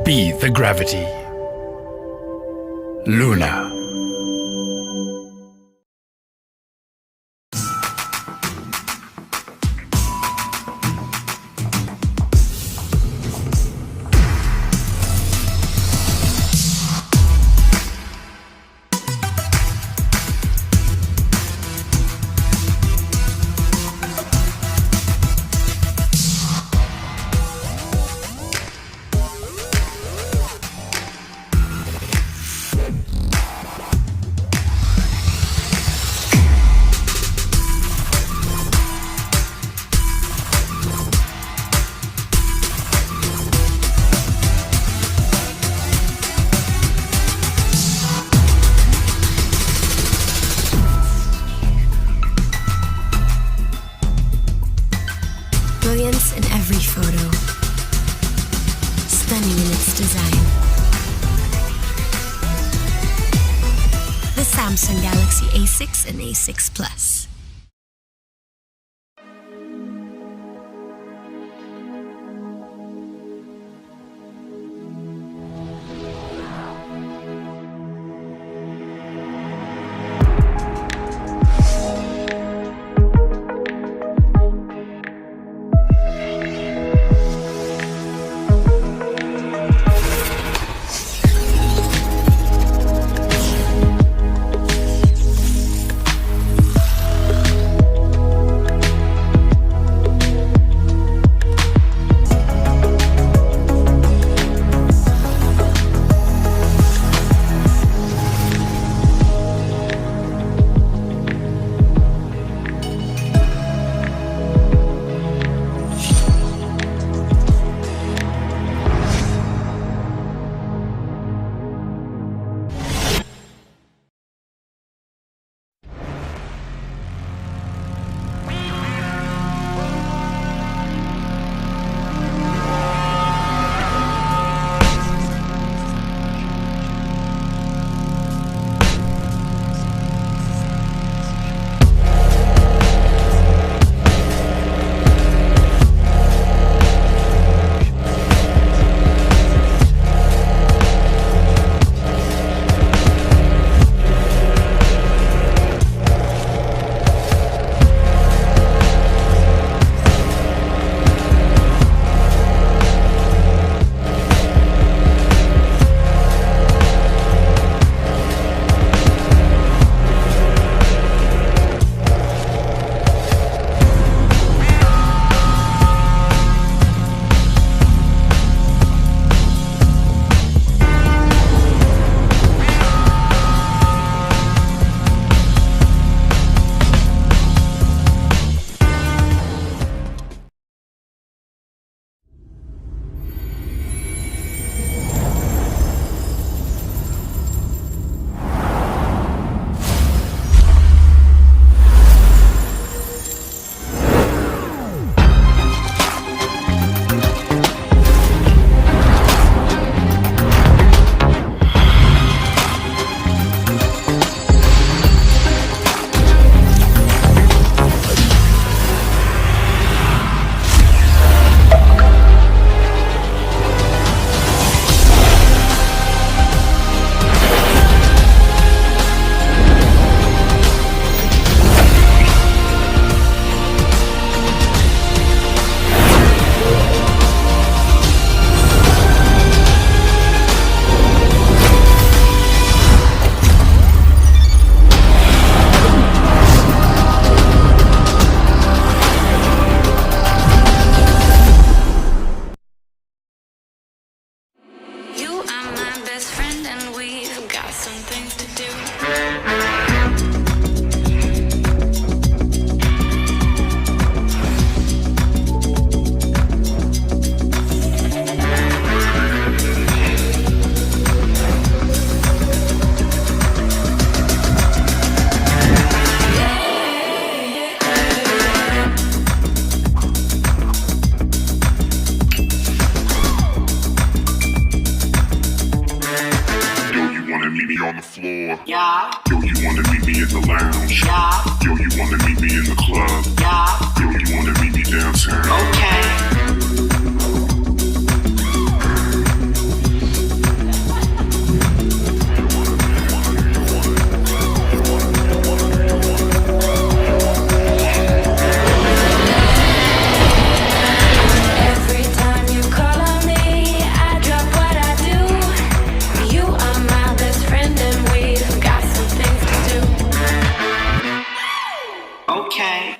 Be the gravity. Luna. Brilliance in every photo, stunning in its design. The Samsung Galaxy A6 and A6 Plus. friend and we've got some things to do. On the floor. Yeah, Yo, you wanna meet me in the lounge. yeah, Yo, you wanna meet me in the club. yeah, Yo, you wanna meet me downtown. okay. Every time you call on me, I drop what I do. You are my best friend and we've got some things to do. Okay.